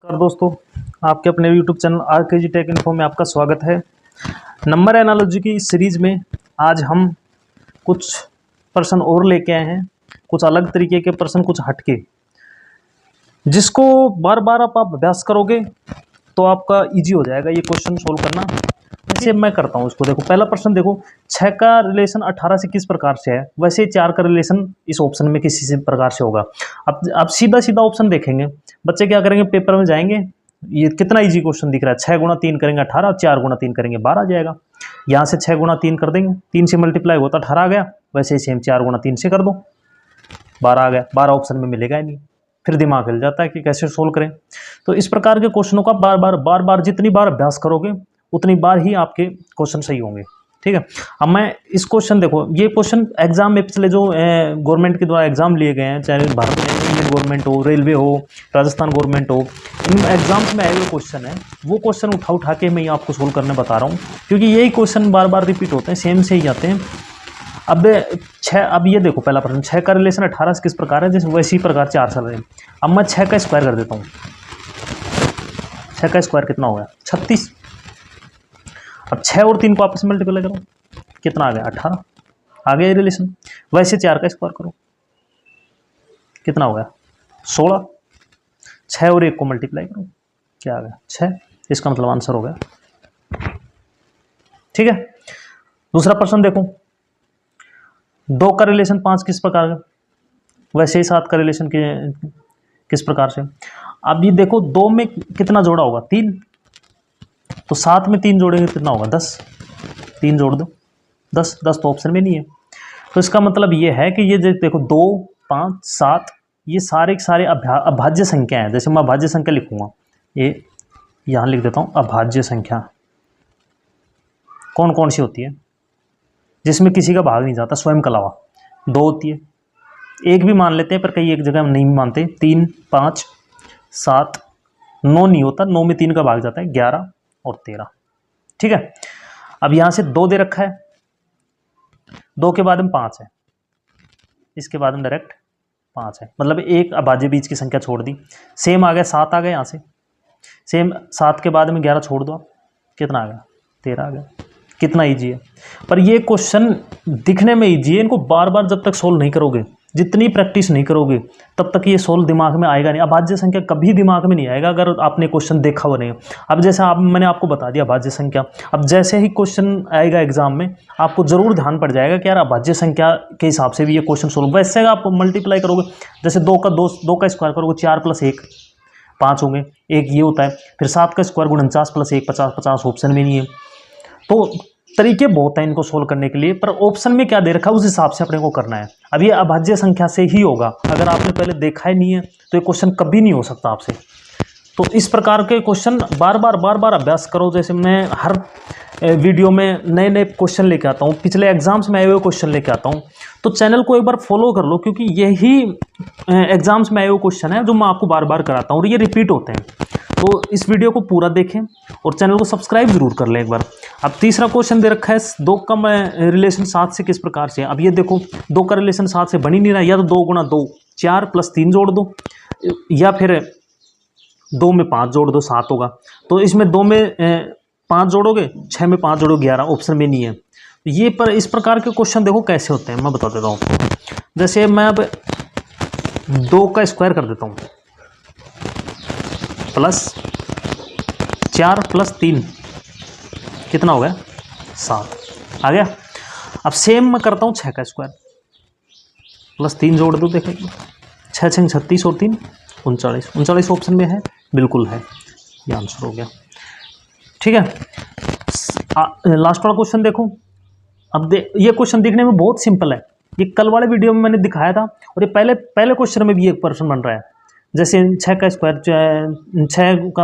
नमस्कार दोस्तों, आपके अपने YouTube channel RKG take info में आपका स्वागत है। नंबर एनालॉजी की इस सीरीज में आज हम कुछ प्रश्न और लेके आए हैं, कुछ अलग तरीके के प्रश्न, कुछ हटके, जिसको बार बार आप अभ्यास करोगे तो आपका इजी हो जाएगा ये क्वेश्चन सोल्व करना। जैसे मैं करता हूँ इसको, देखो पहला प्रश्न देखो, 6 का रिलेशन 18 से किस प्रकार से है, वैसे 4 का रिलेशन इस ऑप्शन में किसी से प्रकार से होगा। अब सीधा सीधा ऑप्शन देखेंगे, बच्चे क्या करेंगे, पेपर में जाएंगे, ये कितना इजी क्वेश्चन दिख रहा है, 6 गुणा 3 करेंगे 18, 4 गुणा 3 करेंगे 12 आ जाएगा। यहाँ से 6 गुणा 3 कर देंगे, 3 से मल्टीप्लाई होता 18 आ गया, वैसे ही सेम 4 गुणा 3 से कर दो 12 आ गया। 12 ऑप्शन में मिलेगा ही नहीं, फिर दिमाग हिल जाता है कि कैसे सोल्व करें। तो इस प्रकार के क्वेश्चनों का बार बार जितनी बार अभ्यास करोगे उतनी बार ही आपके क्वेश्चन सही होंगे। ठीक है, अब मैं इस क्वेश्चन देखो, ये क्वेश्चन एग्जाम में पिछले जो गवर्नमेंट के द्वारा एग्जाम लिए गए हैं, चाहे भारत में इंडियन गवर्नमेंट हो, रेलवे हो, राजस्थान गवर्नमेंट हो, इन एग्जाम्स में आए हुए क्वेश्चन है, वो क्वेश्चन उठा के मैं आपको सोल्व करने बता रहा हूँ, क्योंकि यही क्वेश्चन बार बार रिपीट होते हैं, सेम से ही आते हैं। अब ये देखो पहला प्रश्न, 6 का रिलेशन 18 से किस प्रकार है, जैसे वैसी प्रकार 4 चल रहे हैं। अब मैं 6 का स्क्वायर कर देता हूँ, 6 का स्क्वायर कितना हो गया 36। अब 6 और 3 को आपस में मल्टीप्लाई करो, कितना आ गया 18, आ गया ये रिलेशन। वैसे 4 का स्क्वायर करो, कितना हो गया 16। 6 और 1 को मल्टीप्लाई करो, क्या आ गया 6, इसका मतलब आंसर हो गया। ठीक है, दूसरा प्रश्न देखो, 2 का रिलेशन 5 किस प्रकार का, वैसे ही 7 का रिलेशन किस प्रकार से। अब ये देखो 2 में कितना जोड़ा होगा 3, तो 7 में 3 जोड़ेंगे कितना होगा 10, 3 जोड़ दो 10, 10 तो ऑप्शन में नहीं है। तो इसका मतलब ये है कि ये देखो 2, 5, 7 ये सारे के सारे अभाज्य संख्या हैं। जैसे मैं अभाज्य संख्या लिखूंगा, ये यहाँ लिख देता हूँ, अभाज्य संख्या कौन कौन सी होती है, जिसमें किसी का भाग नहीं जाता स्वयं के अलावा। 2 होती है, 1 भी मान लेते हैं पर कई एक जगह हम नहीं मानते, 3, 5, 7, 9 नहीं होता, 9 में 3 का भाग जाता है, 11 और 13। ठीक है, अब यहां से 2 दे रखा है, 2 के बाद में 5 है, इसके बाद में डायरेक्ट 5 है, मतलब एक अभाज्य बीच की संख्या छोड़ दी। सेम आ गया 7 आ गया, यहां से सेम 7 के बाद में 11 छोड़ दो, कितना आ गया 13 आ गया। कितना ईजी है, पर ये क्वेश्चन दिखने में ईजी है, इनको बार बार जब तक सोल्व नहीं करोगे, जितनी प्रैक्टिस नहीं करोगे तब तक ये सोल्व दिमाग में आएगा नहीं। अभाज्य संख्या कभी दिमाग में नहीं आएगा अगर आपने क्वेश्चन देखा हुआ नहीं। अब जैसे मैंने आपको बता दिया अभाज्य संख्या, अब जैसे ही क्वेश्चन आएगा एग्जाम में आपको जरूर ध्यान पड़ जाएगा कि यार अभाज्य संख्या के हिसाब से भी ये क्वेश्चन सोल्व। वैसे आप मल्टीप्लाई करोगे, जैसे 2 का स्क्वायर करोगे 4 + 1 5 होंगे, एक ये होता है, फिर 7 का स्क्वायर 49 + 1 50, 50 ऑप्शन में नहीं है। तो तरीके बहुत हैं इनको सोल्व करने के लिए, पर ऑप्शन में क्या दे रखा है उस हिसाब से अपने को करना है। अब ये अभाज्य संख्या से ही होगा, अगर आपने पहले देखा ही नहीं है तो ये क्वेश्चन कभी नहीं हो सकता आपसे। तो इस प्रकार के क्वेश्चन बार बार अभ्यास करो। जैसे मैं हर वीडियो में नए नए क्वेश्चन लेके आता हूँ, पिछले एग्जाम्स में आए हुए क्वेश्चन लेके आता हूँ, तो चैनल को एक बार फॉलो कर लो, क्योंकि यही एग्जाम्स में आए हुए क्वेश्चन है जो मैं आपको बार बार कराता हूँ और ये रिपीट होते हैं। तो इस वीडियो को पूरा देखें और चैनल को सब्सक्राइब जरूर कर लें एक बार। अब तीसरा क्वेश्चन दे रखा है, 2 का रिलेशन 7 से किस प्रकार से। अब ये देखो 2 का रिलेशन 7 से बन ही नहीं रहा, या तो 2 × 2 4 + 3 जोड़ दो, या फिर 2 में 5 जोड़ दो 7 होगा। तो इसमें 2 में 5 जोड़ोगे, 6 में 5 जोड़ोगे 11, ऑप्शन में नहीं है। ये पर इस प्रकार के क्वेश्चन देखो कैसे होते हैं, मैं बता देता हूँ। जैसे मैं अब 2 का स्क्वायर कर देता हूँ, +4 + 3 कितना हो गया 7 आ गया। अब सेम मैं करता हूँ 6 का स्क्वायर, +3 जोड़ दो, देखें 6 × 6 = 36 और 3 39, 39 ऑप्शन में है, बिल्कुल है, ये आंसर हो गया। ठीक है, लास्ट वाला क्वेश्चन देखो। अब ये क्वेश्चन दिखने में बहुत सिंपल है, ये कल वाले वीडियो में मैंने दिखाया था, और ये पहले क्वेश्चन में भी एक प्रश्न बन रहा है। जैसे 6 का स्क्वायर, 6 का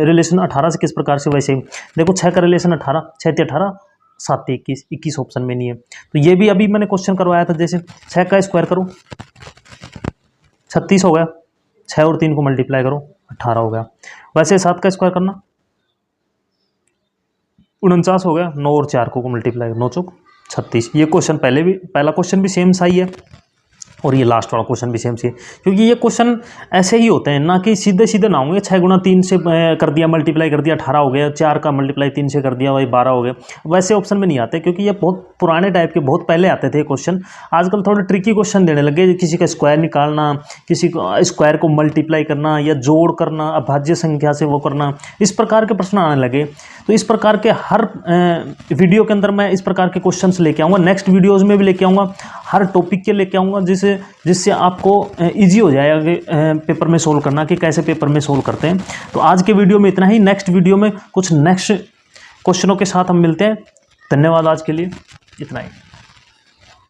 रिलेशन 18 से किस प्रकार से, वैसे ही देखो 6 का रिलेशन 18, 6 × 18 7 × 21, 21 ऑप्शन में नहीं है। तो ये भी अभी मैंने क्वेश्चन करवाया था, जैसे 6 का स्क्वायर करो 36 हो गया, 6 और 3 को मल्टीप्लाई करो 18 हो गया। वैसे 7 का स्क्वायर करना 49 हो गया, 9 और 4 को मल्टीप्लाई 9 × 4 = 36। ये क्वेश्चन पहला क्वेश्चन भी सेम सा ही है, और ये लास्ट वाला क्वेश्चन भी सेम सी है, क्योंकि ये क्वेश्चन ऐसे ही होते हैं ना कि सीधे सीधे ना होंगे 6 गुना 3 से कर दिया, मल्टीप्लाई कर दिया 18 हो गया, 4 का मल्टीप्लाई 3 से कर दिया वही 12 हो गया, वैसे ऑप्शन में नहीं आते, क्योंकि ये बहुत पुराने टाइप के बहुत पहले आते थे क्वेश्चन। आजकल थोड़े ट्रिकी क्वेश्चन देने लगे, किसी का स्क्वायर निकालना, किसी को स्क्वायर को मल्टीप्लाई करना या जोड़ करना, अभाज्य संख्या से वो करना, इस प्रकार के प्रश्न आने लगे। तो इस प्रकार के हर वीडियो के अंदर मैं इस प्रकार के क्वेश्चंस लेके आऊँगा, नेक्स्ट वीडियोस में भी लेके आऊँगा, हर टॉपिक के लेके आऊँगा, जिससे आपको इजी हो जाएगा पेपर में सोल्व करना कि कैसे पेपर में सोल्व करते हैं। तो आज के वीडियो में इतना ही, नेक्स्ट वीडियो में कुछ नेक्स्ट क्वेश्चनों के साथ हम मिलते हैं। धन्यवाद, आज के लिए इतना ही।